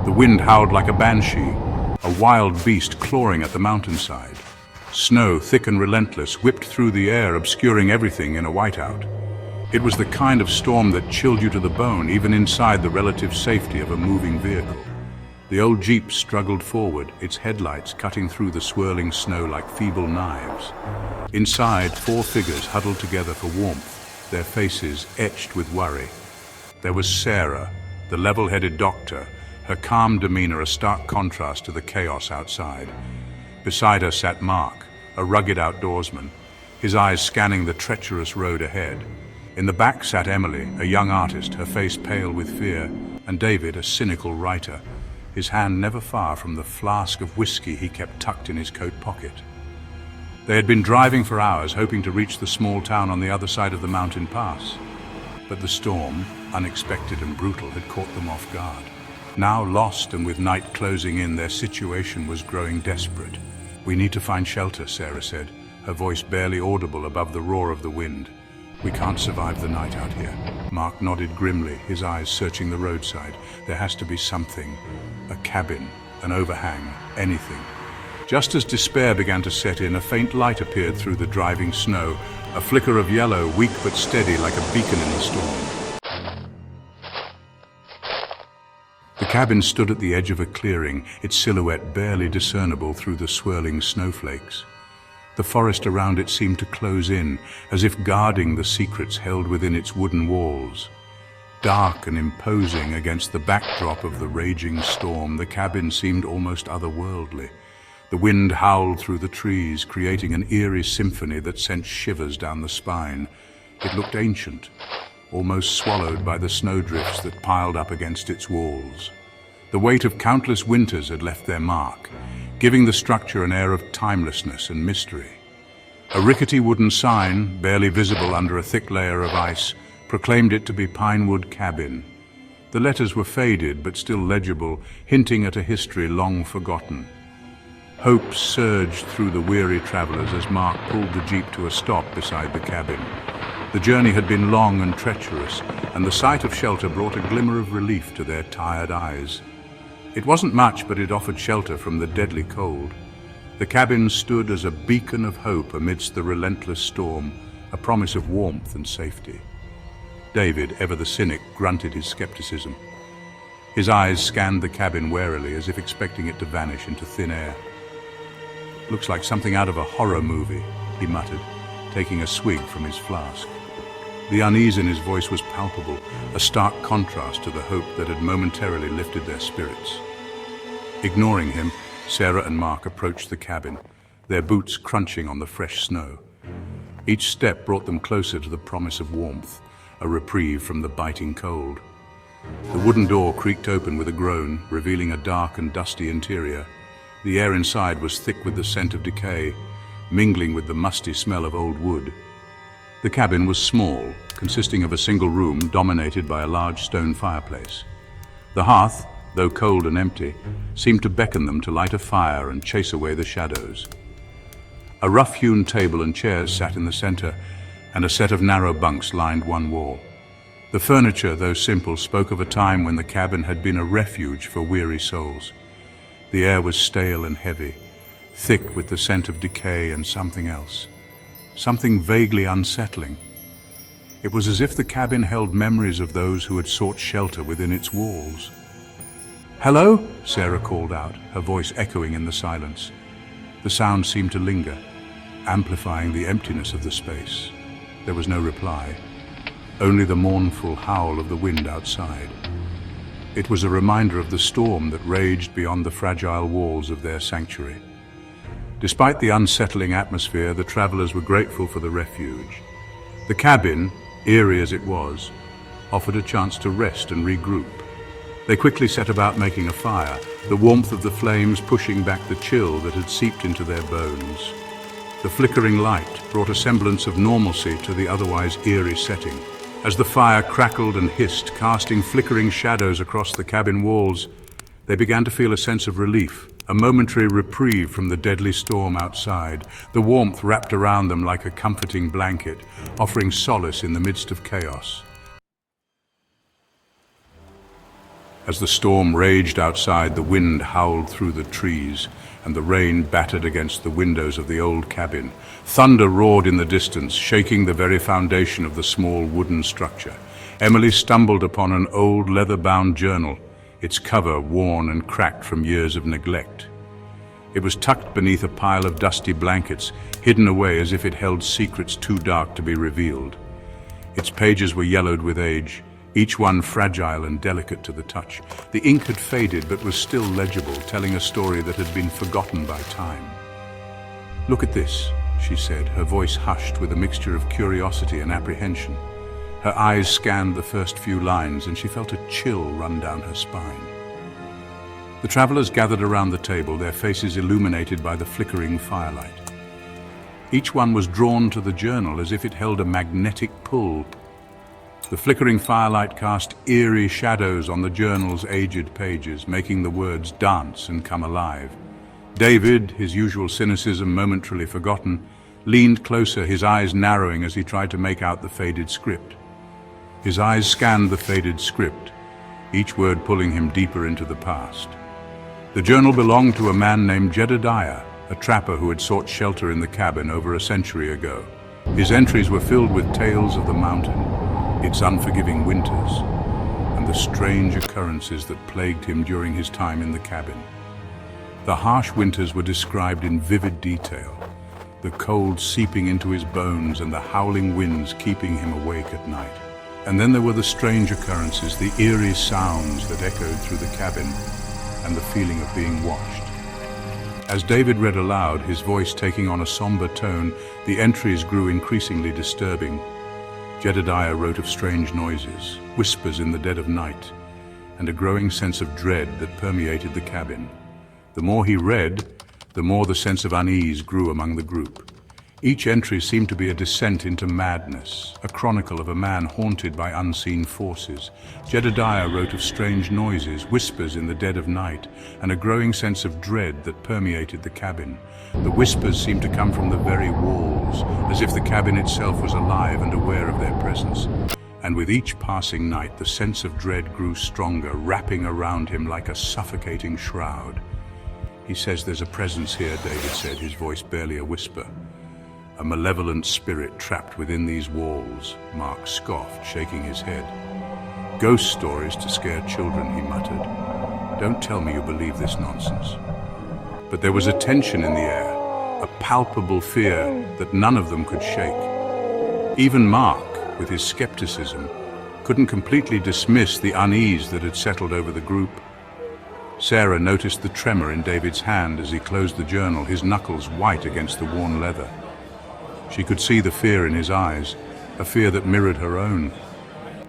The wind howled like a banshee, a wild beast clawing at the mountainside. Snow, thick and relentless, whipped through the air, obscuring everything in a whiteout. It was the kind of storm that chilled you to the bone, even inside the relative safety of a moving vehicle. The old Jeep struggled forward, its headlights cutting through the swirling snow like feeble knives. Inside, 4 figures huddled together for warmth, their faces etched with worry. There was Sarah, the level-headed doctor, her calm demeanor a stark contrast to the chaos outside. Beside her sat Mark, a rugged outdoorsman, his eyes scanning the treacherous road ahead. In the back sat Emily, a young artist, her face pale with fear, and David, a cynical writer, his hand never far from the flask of whiskey he kept tucked in his coat pocket. They had been driving for hours, hoping to reach the small town on the other side of the mountain pass. But the storm, unexpected and brutal, had caught them off guard. Now lost and with night closing in, their situation was growing desperate. "We need to find shelter," Sarah said, her voice barely audible above the roar of the wind. "We can't survive the night out here." Mark nodded grimly, his eyes searching the roadside. There has to be something. A cabin, an overhang, anything. Just as despair began to set in, a faint light appeared through the driving snow, a flicker of yellow, weak but steady like a beacon in the storm. The cabin stood at the edge of a clearing, its silhouette barely discernible through the swirling snowflakes. The forest around it seemed to close in, as if guarding the secrets held within its wooden walls. Dark and imposing against the backdrop of the raging storm, the cabin seemed almost otherworldly. The wind howled through the trees, creating an eerie symphony that sent shivers down the spine. It looked ancient, almost swallowed by the snowdrifts that piled up against its walls. The weight of countless winters had left their mark, giving the structure an air of timelessness and mystery. A rickety wooden sign, barely visible under a thick layer of ice, proclaimed it to be Pinewood Cabin. The letters were faded but still legible, hinting at a history long forgotten. Hope surged through the weary travelers as Mark pulled the Jeep to a stop beside the cabin. The journey had been long and treacherous, and the sight of shelter brought a glimmer of relief to their tired eyes. It wasn't much, but it offered shelter from the deadly cold. The cabin stood as a beacon of hope amidst the relentless storm, a promise of warmth and safety. David, ever the cynic, grunted his skepticism. His eyes scanned the cabin warily, as if expecting it to vanish into thin air. "Looks like something out of a horror movie," he muttered, taking a swig from his flask. The unease in his voice was palpable, a stark contrast to the hope that had momentarily lifted their spirits. Ignoring him, Sarah and Mark approached the cabin, their boots crunching on the fresh snow. Each step brought them closer to the promise of warmth, a reprieve from the biting cold. The wooden door creaked open with a groan, revealing a dark and dusty interior. The air inside was thick with the scent of decay, mingling with the musty smell of old wood. The cabin was small, consisting of a single room dominated by a large stone fireplace. The hearth, though cold and empty, seemed to beckon them to light a fire and chase away the shadows. A rough-hewn table and chairs sat in the center, and a set of narrow bunks lined one wall. The furniture, though simple, spoke of a time when the cabin had been a refuge for weary souls. The air was stale and heavy, thick with the scent of decay and something else. Something vaguely unsettling. It was as if the cabin held memories of those who had sought shelter within its walls. "Hello?" Sarah called out, her voice echoing in the silence. The sound seemed to linger, amplifying the emptiness of the space. There was no reply, only the mournful howl of the wind outside. It was a reminder of the storm that raged beyond the fragile walls of their sanctuary. Despite the unsettling atmosphere, the travelers were grateful for the refuge. The cabin, eerie as it was, offered a chance to rest and regroup. They quickly set about making a fire, the warmth of the flames pushing back the chill that had seeped into their bones. The flickering light brought a semblance of normalcy to the otherwise eerie setting. As the fire crackled and hissed, casting flickering shadows across the cabin walls, they began to feel a sense of relief, a momentary reprieve from the deadly storm outside. The warmth wrapped around them like a comforting blanket, offering solace in the midst of chaos. As the storm raged outside, the wind howled through the trees, and the rain battered against the windows of the old cabin. Thunder roared in the distance, shaking the very foundation of the small wooden structure. Emily stumbled upon an old leather-bound journal, its cover worn and cracked from years of neglect. It was tucked beneath a pile of dusty blankets, hidden away as if it held secrets too dark to be revealed. Its pages were yellowed with age, each one fragile and delicate to the touch. The ink had faded but was still legible, telling a story that had been forgotten by time. "Look at this," she said, her voice hushed with a mixture of curiosity and apprehension. Her eyes scanned the first few lines, and she felt a chill run down her spine. The travelers gathered around the table, their faces illuminated by the flickering firelight. Each one was drawn to the journal as if it held a magnetic pull. The flickering firelight cast eerie shadows on the journal's aged pages, making the words dance and come alive. David, his usual cynicism momentarily forgotten, leaned closer, his eyes narrowing as he tried to make out the faded script. His eyes scanned the faded script, each word pulling him deeper into the past. The journal belonged to a man named Jedediah, a trapper who had sought shelter in the cabin over a century ago. His entries were filled with tales of the mountain, its unforgiving winters, and the strange occurrences that plagued him during his time in the cabin. The harsh winters were described in vivid detail, the cold seeping into his bones and the howling winds keeping him awake at night. And then there were the strange occurrences, the eerie sounds that echoed through the cabin, and the feeling of being watched. As David read aloud, his voice taking on a somber tone, the entries grew increasingly disturbing. Jedediah wrote of strange noises, whispers in the dead of night, and a growing sense of dread that permeated the cabin. The more he read, the more the sense of unease grew among the group. Each entry seemed to be a descent into madness, a chronicle of a man haunted by unseen forces. Jedediah wrote of strange noises, whispers in the dead of night, and a growing sense of dread that permeated the cabin. The whispers seemed to come from the very walls, as if the cabin itself was alive and aware of their presence. And with each passing night, the sense of dread grew stronger, wrapping around him like a suffocating shroud. "He says there's a presence here," David said, his voice barely a whisper. "A malevolent spirit trapped within these walls," Mark scoffed, shaking his head. "Ghost stories to scare children," he muttered. "Don't tell me you believe this nonsense." But there was a tension in the air, a palpable fear that none of them could shake. Even Mark, with his skepticism, couldn't completely dismiss the unease that had settled over the group. Sarah noticed the tremor in David's hand as he closed the journal, his knuckles white against the worn leather. She could see the fear in his eyes, a fear that mirrored her own.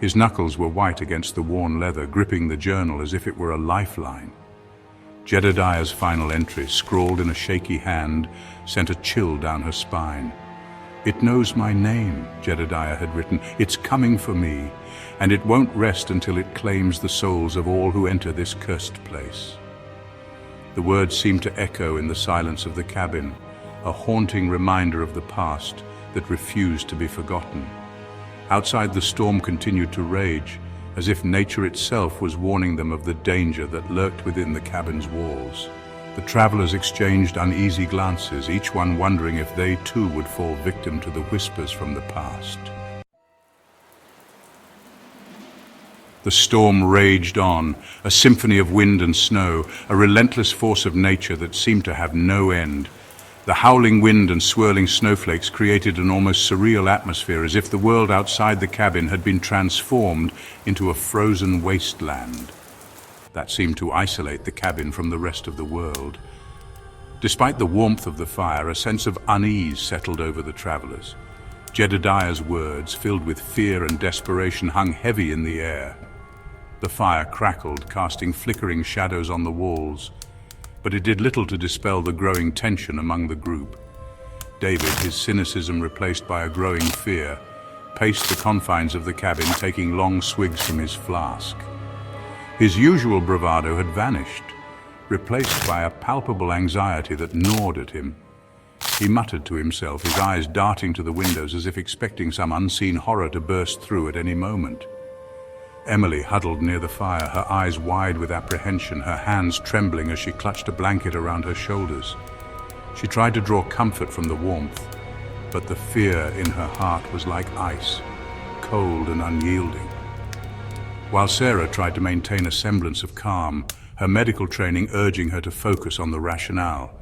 His knuckles were white against the worn leather, gripping the journal as if it were a lifeline. Jedediah's final entry, scrawled in a shaky hand, sent a chill down her spine. "It knows my name," Jedediah had written. "It's coming for me, and it won't rest until it claims the souls of all who enter this cursed place." The words seemed to echo in the silence of the cabin, a haunting reminder of the past that refused to be forgotten. Outside, the storm continued to rage, as if nature itself was warning them of the danger that lurked within the cabin's walls. The travelers exchanged uneasy glances, each one wondering if they too would fall victim to the whispers from the past. The storm raged on, a symphony of wind and snow, a relentless force of nature that seemed to have no end. The howling wind and swirling snowflakes created an almost surreal atmosphere, as if the world outside the cabin had been transformed into a frozen wasteland. That seemed to isolate the cabin from the rest of the world. Despite the warmth of the fire, a sense of unease settled over the travelers. Jedediah's words, filled with fear and desperation, hung heavy in the air. The fire crackled, casting flickering shadows on the walls, but it did little to dispel the growing tension among the group. David, his cynicism replaced by a growing fear, paced the confines of the cabin, taking long swigs from his flask. His usual bravado had vanished, replaced by a palpable anxiety that gnawed at him. He muttered to himself, his eyes darting to the windows as if expecting some unseen horror to burst through at any moment. Emily huddled near the fire, her eyes wide with apprehension, her hands trembling as she clutched a blanket around her shoulders. She tried to draw comfort from the warmth, but the fear in her heart was like ice, cold and unyielding. While Sarah tried to maintain a semblance of calm, her medical training urging her to focus on the rationale.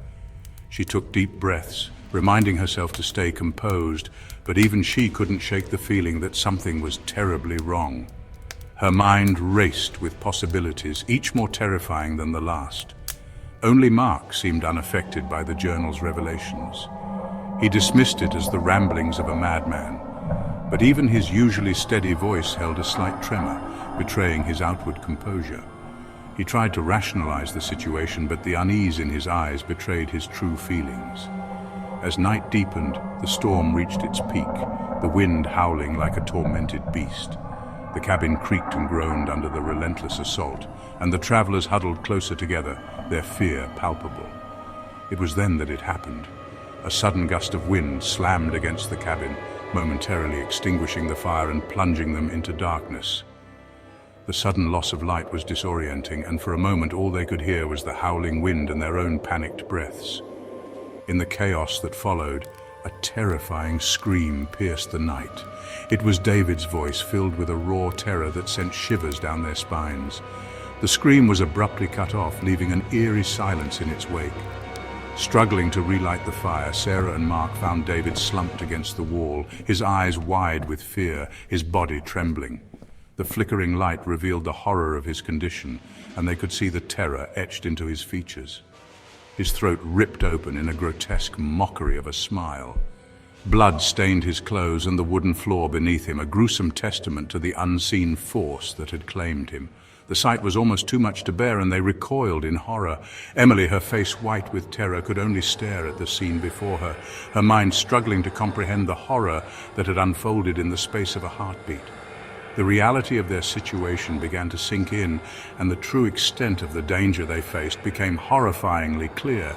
She took deep breaths, reminding herself to stay composed, but even she couldn't shake the feeling that something was terribly wrong. Her mind raced with possibilities, each more terrifying than the last. Only Mark seemed unaffected by the journal's revelations. He dismissed it as the ramblings of a madman, but even his usually steady voice held a slight tremor, betraying his outward composure. He tried to rationalize the situation, but the unease in his eyes betrayed his true feelings. As night deepened, the storm reached its peak, the wind howling like a tormented beast. The cabin creaked and groaned under the relentless assault, and the travelers huddled closer together, their fear palpable. It was then that it happened. A sudden gust of wind slammed against the cabin, momentarily extinguishing the fire and plunging them into darkness. The sudden loss of light was disorienting, and for a moment all they could hear was the howling wind and their own panicked breaths. In the chaos that followed, a terrifying scream pierced the night. It was David's voice, filled with a raw terror that sent shivers down their spines. The scream was abruptly cut off, leaving an eerie silence in its wake. Struggling to relight the fire, Sarah and Mark found David slumped against the wall, his eyes wide with fear, his body trembling. The flickering light revealed the horror of his condition, and they could see the terror etched into his features. His throat ripped open in a grotesque mockery of a smile. Blood stained his clothes and the wooden floor beneath him, a gruesome testament to the unseen force that had claimed him. The sight was almost too much to bear, and they recoiled in horror. Emily, her face white with terror, could only stare at the scene before her, her mind struggling to comprehend the horror that had unfolded in the space of a heartbeat. The reality of their situation began to sink in, and the true extent of the danger they faced became horrifyingly clear.